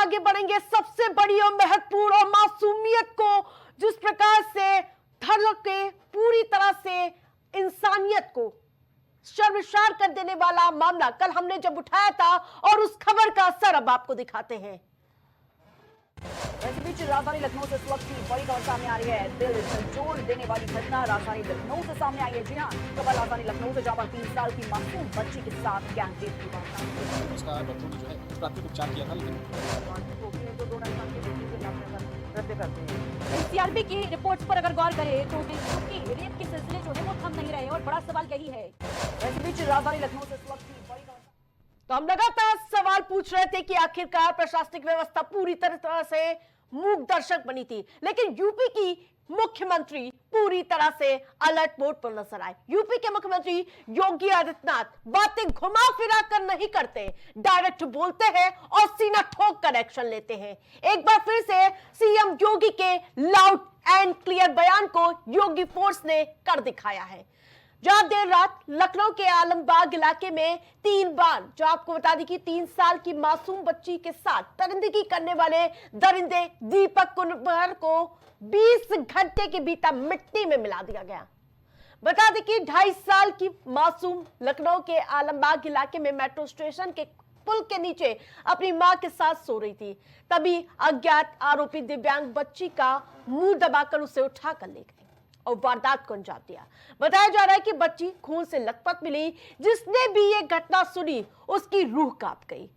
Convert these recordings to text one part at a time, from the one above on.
आगे बढ़ेंगे। सबसे बड़ी और महत्वपूर्ण और मासूमियत को जिस प्रकार से धड़क के पूरी तरह से इंसानियत को शर्मसार कर देने वाला मामला कल हमने जब उठाया था और उस खबर का असर अब आपको दिखाते हैं। इस बीच राजधानी लखनऊ से इस वक्त की बड़ी खबर सामने आ रही है। दिल झंझोड़ देने वाली घटना राजधानी लखनऊ से सामने आई है। जी हाँ, कल राजधानी लखनऊ से जहां 3 साल की मासूम बच्ची के साथ गैंगरेप की बात। उसका डॉक्टरों ने जो है प्राथमिक उपचार किया था, लेकिन सीआरपी की रिपोर्ट्स पर अगर गौर करें तो रेप के सिलसिले जो है वो थम नहीं रहे और बड़ा सवाल यही है। इस बीच राजधानी लखनऊ से इस वक्त की बड़ी तो हम लगातार सवाल पूछ रहे थे कि आखिरकार प्रशासनिक व्यवस्था पूरी तरह से मूक दर्शक बनी थी, लेकिन यूपी की मुख्यमंत्री पूरी तरह से अलर्ट मोड पर नजर आए। यूपी के मुख्यमंत्री योगी आदित्यनाथ बातें घुमा फिरा कर नहीं करते, डायरेक्ट बोलते हैं और सीना ठोक कर एक्शन लेते हैं। एक बार फिर से सीएम योगी के लाउड एंड क्लियर बयान को योगी फोर्स ने कर दिखाया है। जहां देर रात लखनऊ के आलमबाग इलाके में 3 बार, जो आपको बता दी कि 3 साल की मासूम बच्ची के साथ दरिंदगी करने वाले दरिंदे दीपक कुमार को 20 घंटे के भीतर मिट्टी में मिला दिया गया। बता दें कि 2.5 साल की मासूम लखनऊ के आलमबाग इलाके में मेट्रो स्टेशन के पुल के नीचे अपनी मां के साथ सो रही थी। तभी अज्ञात आरोपी दिव्यांग बच्ची का मुंह दबाकर उसे उठाकर ले गए और वारदात को अंजाम दिया। बताया जा रहा है कि बच्ची खून से लथपथ मिली। जिसने भी ये घटना सुनी उसकी रूह कांप गई।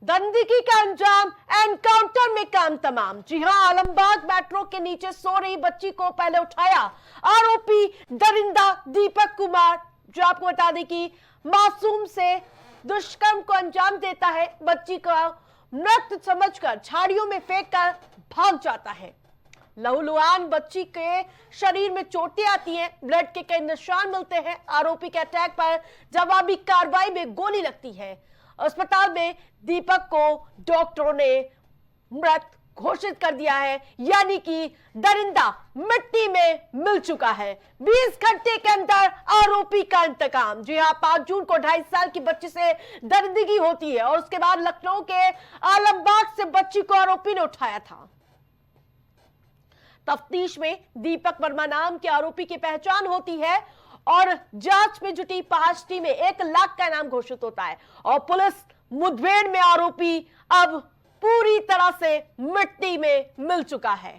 दरिंदगी का अंजाम एनकाउंटर में काम तमाम। जी हां, आलमबाग मेट्रो के नीचे सो रही बच्ची को पहले उठाया आरोपी दरिंदा दीपक कुमार, जो आपको बता दें कि मासूम से दुष्कर्म को अंजाम देता है। बच्ची का मृत समझकर झाड़ियों में फेंक कर भाग जाता है। लहूलुहान बच्ची के शरीर में चोटें आती हैं, ब्लड के कई निशान मिलते हैं। आरोपी के अटैक पर जवाबी कार्रवाई में गोली लगती है। अस्पताल में दीपक को डॉक्टरों ने मृत घोषित कर दिया है, यानी कि दरिंदा मिट्टी में मिल चुका है। 20 घंटे के अंदर आरोपी का इंतकाम। जी हां, 5 जून को 2.5 साल की बच्ची से दरिंदगी होती है और उसके बाद लखनऊ के आलमबाग से बच्ची को आरोपी ने उठाया था। तफ्तीश में दीपक वर्मा नाम के आरोपी की पहचान होती है और जांच में जुटी 5 टीमें 1 लाख का इनाम घोषित होता है और पुलिस मुठभेड़ में आरोपी अब पूरी तरह से मिट्टी में मिल चुका है।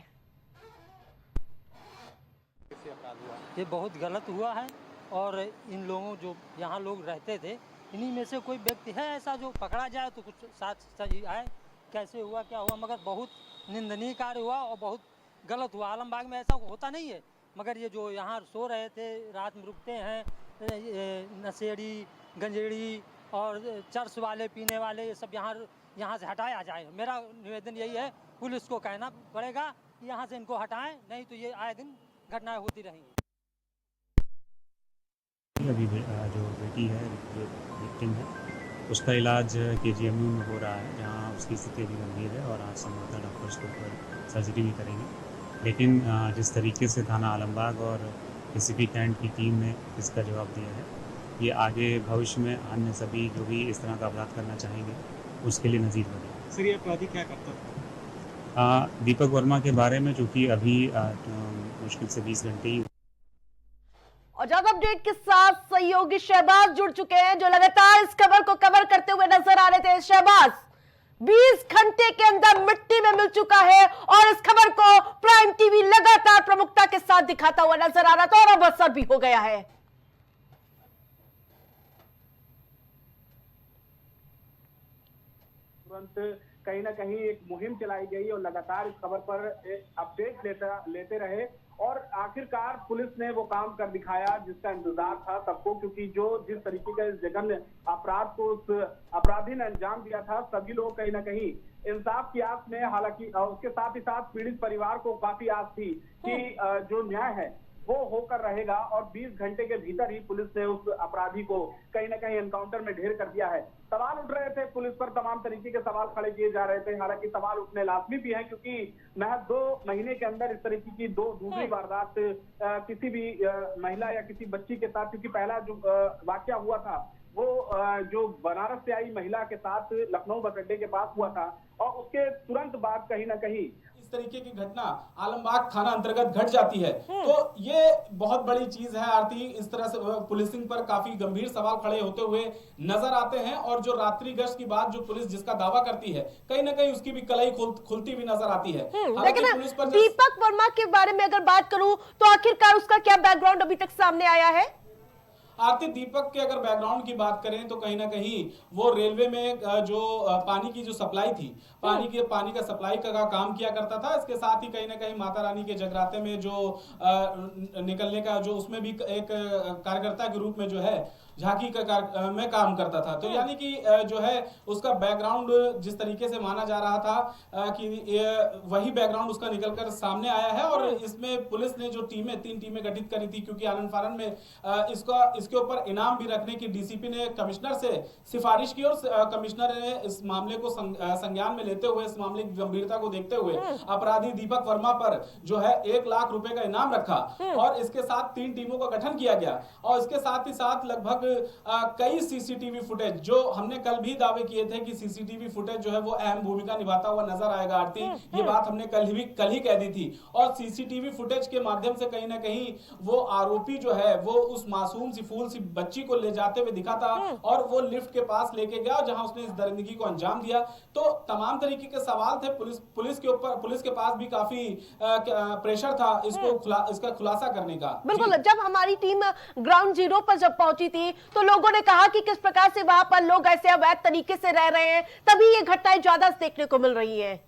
ये बहुत गलत हुआ है और इन लोगों जो यहाँ लोग रहते थे, इन्हीं में से कोई व्यक्ति है ऐसा जो पकड़ा जाए तो कुछ साथ सही आए, कैसे हुआ क्या हुआ, मगर बहुत निंदनीय कार्य हुआ और बहुत गलत हुआ। आलमबाग में ऐसा होता नहीं है, मगर ये जो यहाँ सो रहे थे, रात में रुकते हैं, नशेड़ी गंजेड़ी और चर्स वाले पीने वाले, ये सब यहाँ से हटाया जाए। मेरा निवेदन यही है, पुलिस को कहना पड़ेगा कि यहाँ से इनको हटाएं, नहीं तो ये आए दिन घटनाएं होती रहेंगी। अभी जो बेटी है, जो विक्टिम है, उसका इलाज KGMU में हो रहा है, जहाँ उसकी स्थिति अभी गंभीर है और आज संभवतः डॉक्टर उसके ऊपर सर्जरी भी करेंगे। लेकिन जिस तरीके से थाना आलमबाग और ACP कैंट की टीम ने इसका जवाब दिया है, ये आगे भविष्य में अन्य सभी जो भी इस तरह का अपराध करना चाहेंगे उसके लिए नज़ीर बनेगा। सर ये अपराधी क्या करता था? दीपक वर्मा के बारे में, जो कि अभी मुश्किल से 20 घंटे ही। और ज्यादा अपडेट के साथ सहयोगी शहबाज जुड़ चुके हैं, जो लगातार इस खबर को कवर करते हुए नजर आ रहे थे। शहबाज, 20 घंटे के अंदर मिट्टी में मिल चुका है और इस खबर को प्राइम टीवी लगातार प्रमुखता के साथ दिखाता हुआ नजर आ रहा था और अब असर भी हो गया है। तुरंत कहीं ना कहीं एक मुहिम चलाई गई और लगातार इस खबर पर अपडेट लेते रहे और आखिरकार पुलिस ने वो काम कर दिखाया जिसका इंतजार था सबको, क्योंकि जो जिस तरीके का इस जघन्य अपराध को उस अपराधी ने अंजाम दिया था, सभी लोग कहीं ना कहीं इंसाफ की आस में, हालांकि उसके साथ ही साथ पीड़ित परिवार को काफी आस थी कि जो न्याय है वो होकर रहेगा और 20 घंटे के भीतर ही पुलिस ने उस अपराधी को कहीं ना कहीं एनकाउंटर में ढेर कर दिया है। सवाल उठ रहे थे पुलिस पर, तमाम तरीके के सवाल खड़े किए जा रहे थे, हालांकि सवाल उठने लाजमी भी हैं क्योंकि महज 2 महीने के अंदर इस तरीके की दूसरी वारदात किसी भी महिला या किसी बच्ची के साथ, क्योंकि पहला जो वाकया हुआ था वो जो बनारस से आई महिला के साथ लखनऊ बस अड्डे के पास हुआ था और उसके तुरंत बाद कहीं ना कहीं इस तरीके की घटना आलमबाग थाना अंतर्गत घट जाती है तो ये बहुत बड़ी चीज है आरती। इस तरह से पुलिसिंग पर काफी गंभीर सवाल खड़े होते हुए नजर आते हैं और जो रात्रि गश्त की बात जो पुलिस जिसका दावा करती है कहीं ना कहीं उसकी भी कलई खुलती हुई नजर आती है। लेकिन पुलिस पर दीपक वर्मा के बारे में अगर बात करूं तो आखिरकार उसका क्या बैकग्राउंड अभी तक सामने आया है? आरती, दीपक के अगर बैकग्राउंड की बात करें तो कहीं ना कहीं वो रेलवे में जो पानी की जो सप्लाई थी पानी का सप्लाई का काम किया करता था। इसके साथ ही कहीं ना कहीं माता रानी के जगराते में जो निकलने का जो उसमें भी एक कार्यकर्ता के रूप में जो है झांकी का में काम करता था। तो यानी कि जो है उसका बैकग्राउंड जिस तरीके से माना जा रहा था कि वही बैकग्राउंड उसका निकलकर सामने आया है। और इसमें पुलिस ने जो 3 टीमें गठित करी थी क्योंकि आनंद फानन में इसके ऊपर इनाम भी रखने की डीसीपी ने कमिश्नर से सिफारिश की और कमिश्नर ने इस मामले को संज्ञान में लेते हुए इस मामले की गंभीरता को देखते हुए अपराधी दीपक वर्मा पर जो है 1 लाख रुपए का इनाम रखा और इसके साथ 3 टीमों का गठन किया गया। और इसके साथ ही साथ लगभग कई सीसीटीवी फुटेज जो हमने कल भी दावे किए थे कि सीसीटीवी फुटेज जो है वो अहम भूमिका निभाता हुआ नजर आएगा आरती, ये बात हमने कल ही कह दी थी। और सीसीटीवी फुटेज के माध्यम से कहीं ना कहीं वो आरोपी जो है वो उस मासूम सी फूल सी बच्ची को ले जाते हुए दिखा था और वो लिफ्ट के पास लेके गया जहां उसने इस दरिंदगी को अंजाम दिया। तो तमाम तरीके के सवाल थे पुलिस के ऊपर। पुलिस के पास भी काफी प्रेशर था इसका खुलासा करने का। बिल्कुल, जब हमारी टीम ग्राउंड जीरो पर जब पहुंची थी तो लोगों ने कहा कि किस प्रकार से वहां पर लोग ऐसे अवैध तरीके से रह रहे हैं, तभी ये घटनाएं ज्यादा देखने को मिल रही हैं।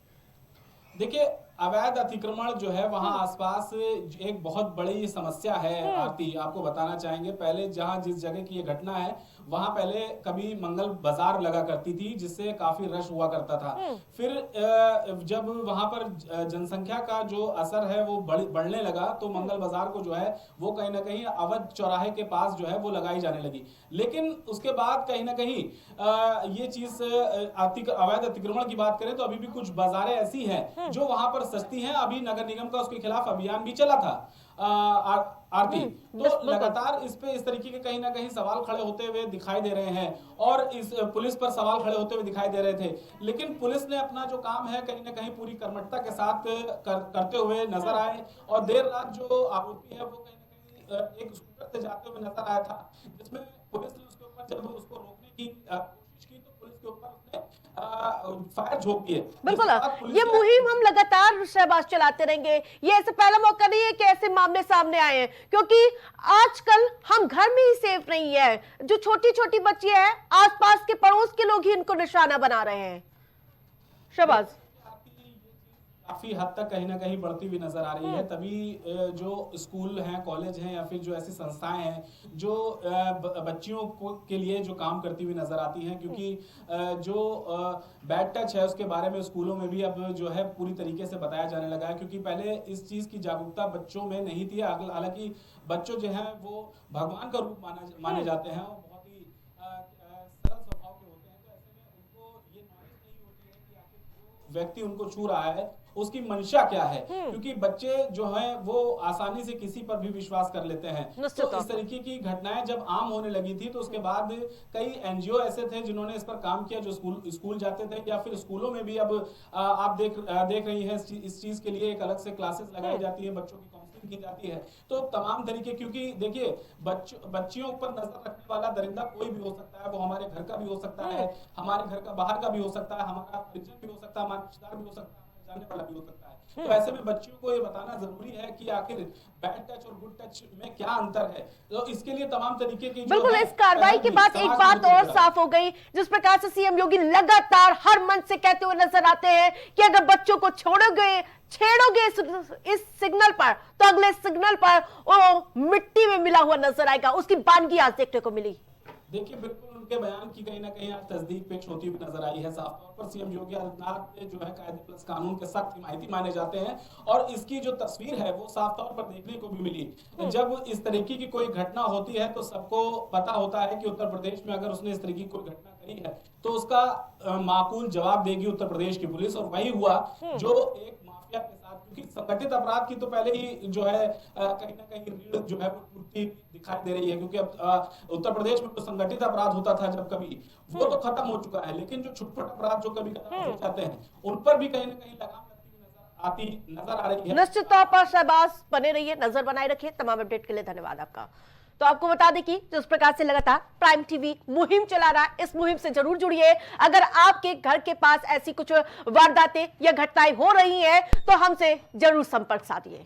देखिए, अवैध अतिक्रमण जो है वहां आसपास एक बहुत बड़ी समस्या है आरती। आपको बताना चाहेंगे पहले जिस जगह की ये घटना है वहां पहले कभी मंगल बाजार लगा करती थी जिससे काफी रश हुआ करता था। फिर जब वहां पर जनसंख्या का जो असर है वो बढ़ने लगा तो मंगल बाजार को जो है वो कहीं ना कहीं अवध चौराहे के पास जो है वो लगाई जाने लगी। लेकिन उसके बाद कहीं ना कहीं ये चीज अवैध अतिक्रमण की बात करें तो अभी भी कुछ बाजारें ऐसी हैं जो वहां पर सस्ती हैं। अभी नगर निगम का उसके खिलाफ अभियान भी चला था आरती। तो लगातार इस तरीके के कहीं ना कहीं सवाल खड़े होते हुए दिखाई दे रहे हैं और इस पुलिस पर सवाल खड़े होते हुए दिखाई दे रहे थे। लेकिन पुलिस ने अपना जो काम है कहीं ना कहीं पूरी कर्मठता के साथ करते हुए नजर आए। और देर रात जो आरोपी है वो कहीं ना कहीं एक स्कूटर से जाते हुए नजर आया था जिसमें पुलिस ने उसके ऊपर जब उसको रोकने की कोशिश की तो पुलिस के ऊपर उसने फायर झोंक दिए। बिल्कुल, ये मुहिम हम लगातार शहबाज चलाते रहेंगे। ये ऐसे पहला मौका नहीं है कि ऐसे मामले सामने आए हैं, क्योंकि आजकल हम घर में ही सेफ नहीं है। जो छोटी छोटी बच्ची है आसपास के पड़ोस के लोग ही इनको निशाना बना रहे हैं। शहबाज, काफी हद तक कहीं ना कहीं बढ़ती हुई नजर आ रही है। तभी जो स्कूल हैं, कॉलेज हैं या फिर जो ऐसी संस्थाएं हैं जो बच्चियों के लिए जो काम करती हुई नजर आती हैं, क्योंकि जो बैड टच है उसके बारे में स्कूलों में भी अब जो है पूरी तरीके से बताया जाने लगा है। क्योंकि पहले इस चीज की जागरूकता बच्चों में नहीं थी। हालांकि बच्चों जो है वो भगवान का रूप माने जाते हैं और बहुत ही सरल स्वभाव के होते हैं। तो ऐसे में उनको ये नॉलेज नहीं होती है कि आखिर जो व्यक्ति उनको छू रहा है उसकी मंशा क्या है, क्योंकि बच्चे जो हैं वो आसानी से किसी पर भी विश्वास कर लेते हैं। तो इस तरीके की घटनाएं जब आम होने लगी थी तो उसके बाद कई एनजीओ ऐसे थे जिन्होंने इस पर काम किया, जो स्कूल जाते थे या फिर स्कूलों में भी अब आप देख रही हैं इस चीज के लिए एक अलग से क्लासेस लगाई जाती है, बच्चों की काउंसलिंग की जाती है। तो तमाम तरीके, क्योंकि देखिए बच्चियों पर नजर रखने वाला दरिंदा कोई भी हो सकता है। वो हमारे घर का भी हो सकता है, हमारे घर का बाहर का भी हो सकता है, हमारा परिजन भी हो सकता है, हमारा रिश्तेदार भी हो सकता है, जानने वाला भी हो सकता है। तो ऐसे में बच्चियों को ये बताना जरूरी है कि आखिर बैड टच और गुड टच में क्या अंतर है। तो इसके लिए तमाम तरीके की बिल्कुल, इस कार्रवाई के बाद एक बात और साफ हो गई, जिस प्रकार से सीएम योगी लगातार हर मंच से कहते हुए नजर आते हैं कि अगर बच्चों को छेड़ोगे इस सिग्नल पर तो अगले सिग्नल पर वो मिट्टी में मिला हुआ नजर आएगा। उसकी बानगी आज देखने को मिली। देखिए, बिल्कुल उनके बयान की कहीं ना कहीं आज तस्दीक पेश होती हुई नजर आई है। साफ तौर पर सीएम योगी आदित्यनाथ जो है कायदे प्लस कानून के सख्त हिमायती माने जाते हैं और इसकी जो तस्वीर है वो साफ तौर पर देखने को भी मिली। जब इस तरीके की कोई घटना होती है तो सबको पता होता है कि उत्तर प्रदेश में अगर उसने इस तरीके की कोई घटना करी है तो उसका माकूल जवाब देगी उत्तर प्रदेश की पुलिस। और वही हुआ जो एक माफिया के साथ, क्योंकि संगठित अपराध की तो पहले ही जो है कहीं ना कहीं रीढ़ जो है वो टूटती दिखाई दे रही है, क्योंकि अब उत्तर प्रदेश में जो संगठित अपराध होता था जब कभी, वो तो खत्म हो चुका है, लेकिन जो छुटपुट अपराध जो कभी हो जाते हैं उन पर भी कहीं ना कहीं लगाम नजर आ रही है। निश्चित तौर पर शहबाज बने रहिए, नजर बनाए रखिए। तमाम अपडेट के लिए धन्यवाद आपका। तो आपको बता दें कि जिस प्रकार से लगातार प्राइम टीवी मुहिम चला रहा है, इस मुहिम से जरूर जुड़िए। अगर आपके घर के पास ऐसी कुछ वारदातें या घटनाएं हो रही हैं तो हमसे जरूर संपर्क साधिए।